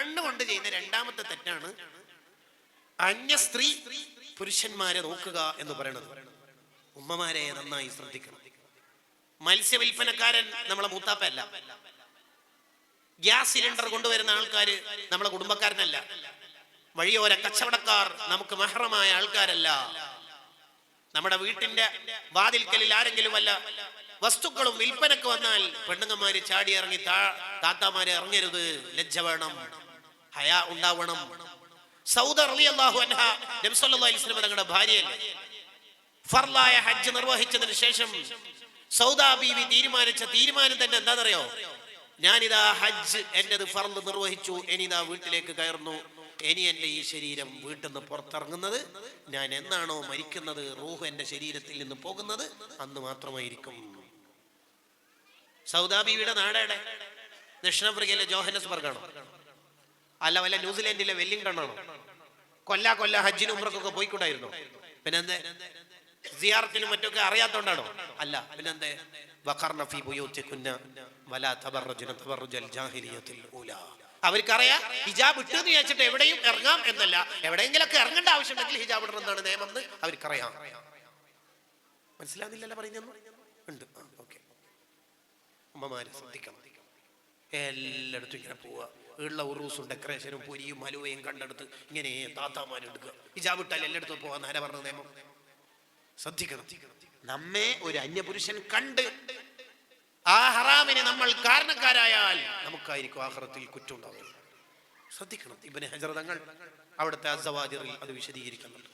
കണ്ണുകൊണ്ട് ചെയ്യുന്ന രണ്ടാമത്തെ തെറ്റാണ് അന്യ സ്ത്രീ പുരുഷന്മാരെ നോക്കുക എന്ന് പറയുന്നത്. ഉമ്മമാരെ നന്നായി ശ്രദ്ധിക്കണം. മത്സ്യവില്പനക്കാരൻ നമ്മളെ മൂത്താപ്പയല്ല. ഗ്യാസ് സിലിണ്ടർ കൊണ്ടുവരുന്ന ആൾക്കാര് നമ്മളെ കുടുംബക്കാരനല്ല. വഴിയോര കച്ചവടക്കാർ നമുക്ക് മഹ്റമായ ആൾക്കാരല്ല. നമ്മുടെ വീട്ടിന്റെ വാതിൽക്കലിൽ ആരെങ്കിലും വല്ല വസ്തുക്കളും വിൽപ്പനക്ക് വന്നാൽ പെണ്ണുങ്ങന്മാര് ചാടി ഇറങ്ങി താത്താമാരെ ഇറങ്ങരുത്. ലജ്ജ വേണം, ഹയാ ഉണ്ടാവണം. സൗദ റളിയല്ലാഹു അൻഹ നബി സല്ലല്ലാഹു അലൈഹി വസല്ലം തങ്ങളുടെ ഭാര്യയല്ലേ. ഫർളായ ഹജ്ജ് നിർവഹിച്ചതിന് ശേഷം സൗദ ബീവി തീരുമാനിച്ച തീരുമാനം തന്നെ എന്താണെന്നറിയോ? ഞാനിതാ ഹജ്ജ് എന്റേത് ഫർള് നിർവഹിച്ചു, ഇനിതാ വീട്ടിലേക്ക് കയറുന്നു. ഇനി എന്റെ ഈ ശരീരം വീട്ടിൽ നിന്ന് പുറത്തിറങ്ങുന്നത് ഞാൻ എന്നാണോ മരിക്കുന്നത്, റൂഹ് എന്റെ ശരീരത്തിൽ നിന്ന് പോകുന്നത് അന്ന് മാത്രമായിരിക്കും. സൗദ ബീവിയുടെ നാടേടെ? ദക്ഷിണാഫ്രിക്കയിലെ ജോഹന്നസ്ബർഗ് ആണോ? അല്ല വല്ല ന്യൂസിലാൻഡിലെ വെല്ലിംഗ്ടൺ ആണോ? കൊല്ല ഹജ്ജിനും ഉംറക്കൊക്കെ പോയിക്കൂടായിരുന്നോ? പിന്നെന്തേ സിയാറത്തിനും മറ്റൊക്കെ അറിയാത്തോണ്ടാണോ? അല്ല, പിന്നെന്തേ? വഖർന ഫീ ബുയൂതികുന്ന വലാ തബറജ്ന തബറുജൽ ജാഹിലിയത്തിൽ ഊലാ. അവർക്കറിയാം ഹിജാബ് ഇട്ടെന്ന് വിചാരിച്ചിട്ട് എവിടെയും ഇറങ്ങാം എന്നല്ല, എവിടെയെങ്കിലൊക്കെ ഇറങ്ങേണ്ട ആവശ്യമുണ്ടെങ്കിൽ ഹിജാബ് ഇടണം എന്നാണ് നിയമം എന്ന് അവർക്കറിയാം. മനസ്സിലാകുന്നില്ലല്ലോ പറയുന്നത്? ഉണ്ട്. ഓക്കെ. ഉമ്മമാരെ ശ്രദ്ധിക്കണം. എല്ലായിടത്തും ഇങ്ങനെ പോവുക, ഉള്ള ഉറൂസും ഡെക്കറേഷനും പൊരിയും ഹലുവയും കണ്ടെടുത്ത് ഇങ്ങനെ താത്താമാരെടുക്കുക. ഹിജാബ് ഇട്ടാൽ എല്ലായിടത്തും പോവാൻ ആരാ പറഞ്ഞ നിയമം? ശ്രദ്ധിക്കണം. നമ്മെ ഒരു അന്യപുരുഷൻ കണ്ട് ആ ഹറാമിനെ നമ്മൾ കാരണക്കാരായാൽ നമുക്കായിരിക്കും ആഖിറത്തിൽ കുറ്റം ഉണ്ടാവുക. ശ്രദ്ധിക്കണം. ഇബ്നു ഹജർ തങ്ങൾ അവിടുത്തെ അസ്സവാദിറിൽ അത് വിശദീകരിക്കുന്നുണ്ട്.